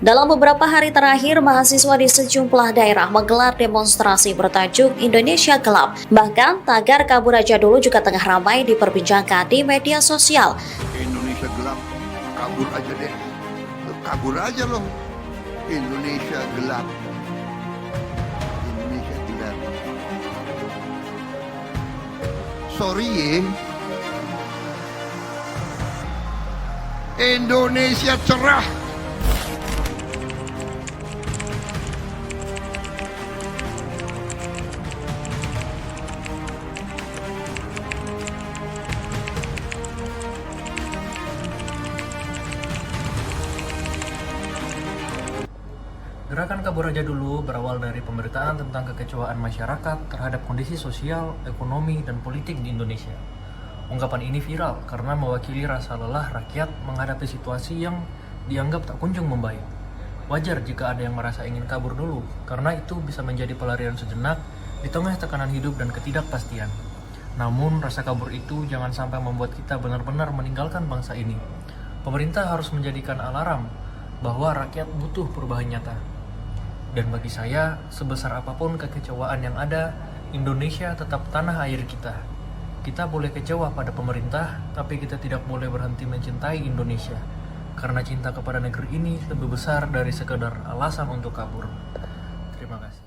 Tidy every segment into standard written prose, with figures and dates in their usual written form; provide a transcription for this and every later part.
Dalam beberapa hari terakhir, mahasiswa di sejumlah daerah menggelar demonstrasi bertajuk Indonesia Gelap. Bahkan, tagar kabur aja dulu juga tengah ramai diperbincangkan di media sosial. Indonesia gelap, kabur aja deh. Kabur aja loh. Indonesia gelap. Indonesia gelap. Sorry ya. Indonesia cerah. Gerakan Kabur Aja Dulu berawal dari pemberitaan tentang kekecewaan masyarakat terhadap kondisi sosial, ekonomi, dan politik di Indonesia. Ungkapan ini viral karena mewakili rasa lelah rakyat menghadapi situasi yang dianggap tak kunjung membaik. Wajar jika ada yang merasa ingin kabur dulu, karena itu bisa menjadi pelarian sejenak di tengah tekanan hidup dan ketidakpastian. Namun, rasa kabur itu jangan sampai membuat kita benar-benar meninggalkan bangsa ini. Pemerintah harus menjadikan alarm bahwa rakyat butuh perubahan nyata. Dan bagi saya, sebesar apapun kekecewaan yang ada, Indonesia tetap tanah air kita. Kita boleh kecewa pada pemerintah, tapi kita tidak boleh berhenti mencintai Indonesia. Karena cinta kepada negeri ini lebih besar dari sekedar alasan untuk kabur. Terima kasih.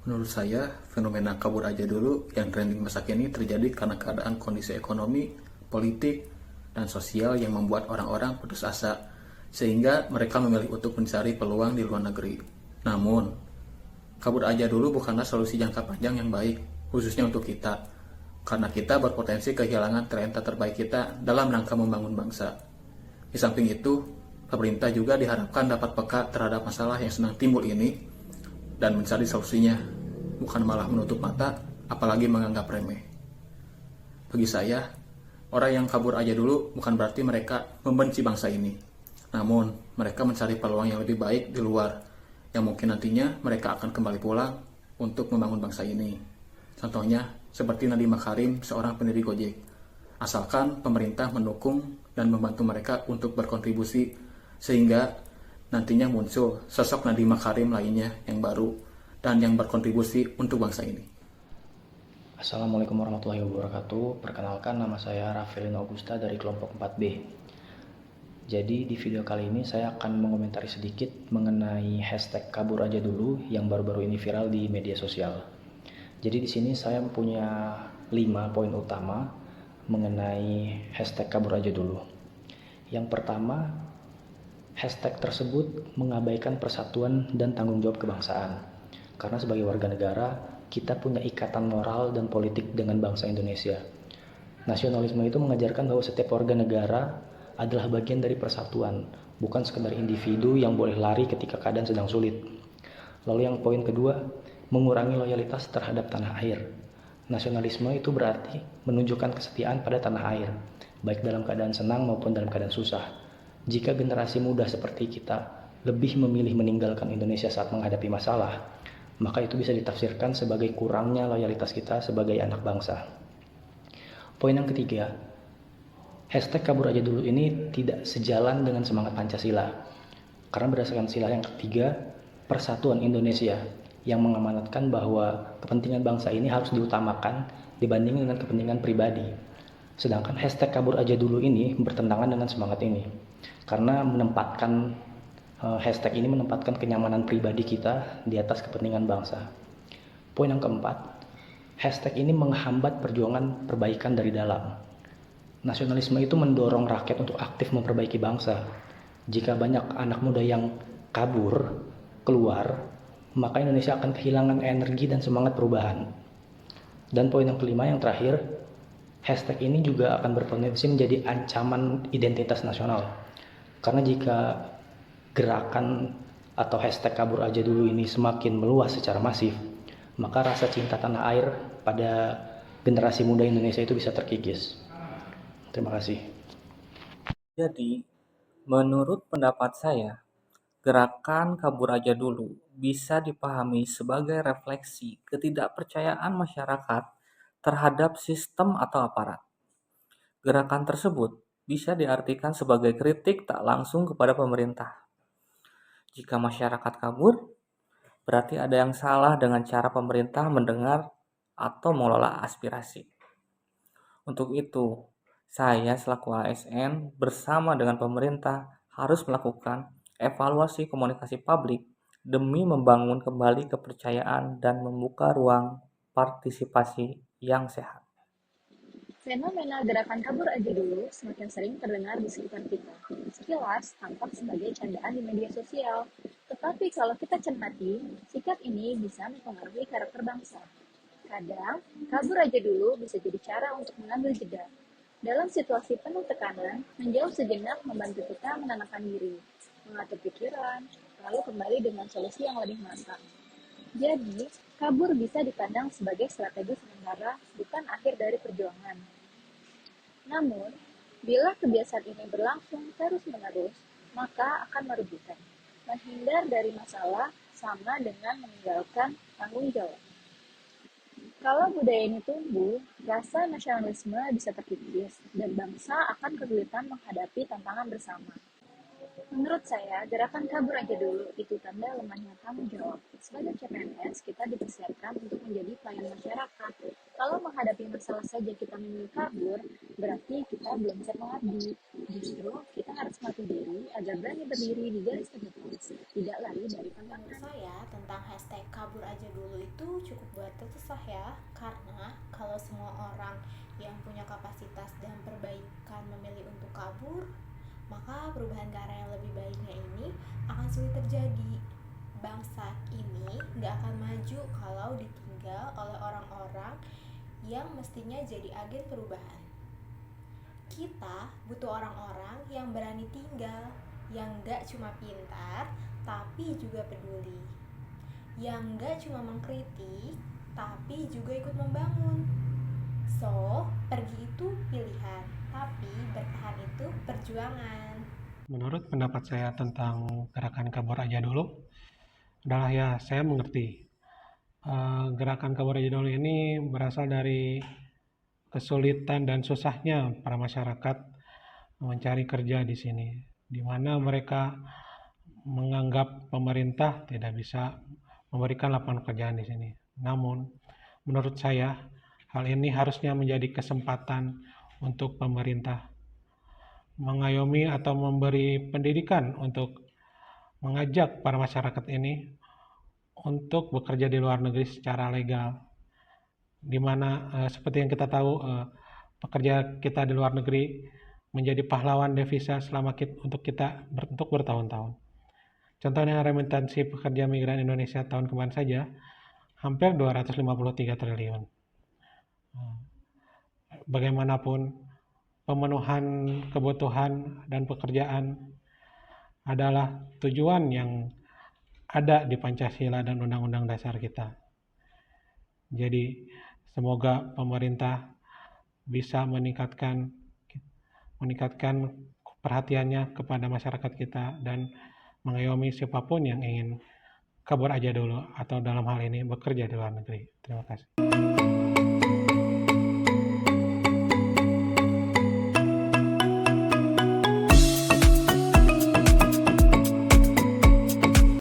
Menurut saya, fenomena kabur aja dulu yang trending masa kini terjadi karena keadaan kondisi ekonomi, politik, dan sosial yang membuat orang-orang putus asa, sehingga mereka memilih untuk mencari peluang di luar negeri. Namun, kabur aja dulu bukanlah solusi jangka panjang yang baik, khususnya untuk kita, karena kita berpotensi kehilangan talenta terbaik kita dalam rangka membangun bangsa. Di samping itu, pemerintah juga diharapkan dapat peka terhadap masalah yang sedang timbul ini dan mencari solusinya, bukan malah menutup mata, apalagi menganggap remeh. Bagi saya, orang yang kabur aja dulu bukan berarti mereka membenci bangsa ini. Namun, mereka mencari peluang yang lebih baik di luar, yang mungkin nantinya mereka akan kembali pulang untuk membangun bangsa ini. Contohnya, seperti Nadiem Makarim, seorang pendiri Gojek. Asalkan pemerintah mendukung dan membantu mereka untuk berkontribusi, sehingga nantinya muncul sosok Nadiem Makarim lainnya yang baru dan yang berkontribusi untuk bangsa ini. Assalamualaikum warahmatullahi wabarakatuh. Perkenalkan, nama saya Rafelin Augusta dari kelompok 4B. Jadi di video kali ini saya akan mengomentari sedikit mengenai hashtag kabur aja dulu yang baru-baru ini viral di media sosial. Jadi di sini saya punya 5 poin utama mengenai hashtag kabur aja dulu. Yang pertama, hashtag tersebut mengabaikan persatuan dan tanggung jawab kebangsaan. Karena sebagai warga negara, kita punya ikatan moral dan politik dengan bangsa Indonesia. Nasionalisme itu mengajarkan bahwa setiap warga negara adalah bagian dari persatuan, bukan sekedar individu yang boleh lari ketika keadaan sedang sulit. Lalu yang poin kedua, mengurangi loyalitas terhadap tanah air. Nasionalisme itu berarti menunjukkan kesetiaan pada tanah air, baik dalam keadaan senang maupun dalam keadaan susah. Jika generasi muda seperti kita lebih memilih meninggalkan Indonesia saat menghadapi masalah, maka itu bisa ditafsirkan sebagai kurangnya loyalitas kita sebagai anak bangsa. Poin yang ketiga, hashtag kabur aja dulu ini tidak sejalan dengan semangat Pancasila. Karena berdasarkan sila yang ketiga, persatuan Indonesia yang mengamanatkan bahwa kepentingan bangsa ini harus diutamakan dibanding dengan kepentingan pribadi. Sedangkan hashtag kabur aja dulu ini bertentangan dengan semangat ini. Karena hashtag ini menempatkan kenyamanan pribadi kita di atas kepentingan bangsa. Poin yang keempat, hashtag ini menghambat perjuangan perbaikan dari dalam. Nasionalisme itu mendorong rakyat untuk aktif memperbaiki bangsa. Jika banyak anak muda yang kabur, keluar, maka Indonesia akan kehilangan energi dan semangat perubahan. Dan poin yang kelima, yang terakhir, hashtag ini juga akan berpotensi menjadi ancaman identitas nasional. Karena jika gerakan atau hashtag kabur aja dulu ini semakin meluas secara masif, maka rasa cinta tanah air pada generasi muda Indonesia itu bisa terkikis. Terima kasih. Jadi, menurut pendapat saya, gerakan kabur aja dulu bisa dipahami sebagai refleksi ketidakpercayaan masyarakat terhadap sistem atau aparat. Gerakan tersebut bisa diartikan sebagai kritik tak langsung kepada pemerintah. Jika masyarakat kabur, berarti ada yang salah dengan cara pemerintah mendengar atau mengelola aspirasi. Untuk itu, saya selaku ASN bersama dengan pemerintah harus melakukan evaluasi komunikasi publik demi membangun kembali kepercayaan dan membuka ruang partisipasi yang sehat. Fenomena gerakan kabur aja dulu semakin sering terdengar di sekitar kita. Sekilas tampak sebagai candaan di media sosial. Tetapi kalau kita cermati, sikap ini bisa mempengaruhi karakter bangsa. Kadang, kabur aja dulu bisa jadi cara untuk mengambil jeda. Dalam situasi penuh tekanan, menjauh sejenak membantu kita menenangkan diri, mengatur pikiran, lalu kembali dengan solusi yang lebih matang. Jadi, kabur bisa dipandang sebagai strategi sementara, bukan akhir dari perjuangan. Namun, bila kebiasaan ini berlangsung terus-menerus, maka akan merugikan. Menghindar dari masalah sama dengan meninggalkan tanggung jawab. Kalau budaya ini tumbuh, rasa nasionalisme bisa terkikis, dan bangsa akan kesulitan menghadapi tantangan bersama. Menurut saya, gerakan kabur aja dulu itu tanda lemahnya tanggung jawab. Sebagai CPNS, kita dipersiapkan untuk menjadi pelayan masyarakat. Kalau menghadapi masalah saja kita memilih kabur, berarti kita belum siap mengabdi. Justru, kita harus melatih diri agar berani berdiri di garis terdepan, tidak lari dari tantangan. Saya tentang hashtag kabur aja dulu itu cukup buat tersusah ya, karena kalau semua orang yang punya kapasitas dan perbaikan memilih untuk kabur, maka perubahan ke arah yang lebih baiknya ini akan sulit terjadi. Bangsa ini gak akan maju kalau ditinggal oleh orang-orang yang mestinya jadi agen perubahan. Kita butuh orang-orang yang berani tinggal, yang gak cuma pintar, tapi juga peduli. Yang gak cuma mengkritik, tapi juga ikut membangun. So, pergi itu pilihan, tapi bertahan itu perjuangan. Menurut pendapat saya tentang gerakan kabur aja dulu adalah ya saya mengerti gerakan kabur aja dulu ini berasal dari kesulitan dan susahnya para masyarakat mencari kerja di sini, di mana mereka menganggap pemerintah tidak bisa memberikan lapangan pekerjaan di sini. Namun, menurut saya hal ini harusnya menjadi kesempatan untuk pemerintah mengayomi atau memberi pendidikan untuk mengajak para masyarakat ini untuk bekerja di luar negeri secara legal, di mana seperti yang kita tahu pekerja kita di luar negeri menjadi pahlawan devisa untuk bertahun-tahun. Contohnya remitansi pekerja migran Indonesia tahun kemarin saja hampir 253 triliun. Bagaimanapun pemenuhan kebutuhan dan pekerjaan adalah tujuan yang ada di Pancasila dan Undang-Undang Dasar kita. Jadi semoga pemerintah bisa meningkatkan perhatiannya kepada masyarakat kita dan mengayomi siapapun yang ingin kabur aja dulu atau dalam hal ini bekerja di luar negeri. Terima kasih.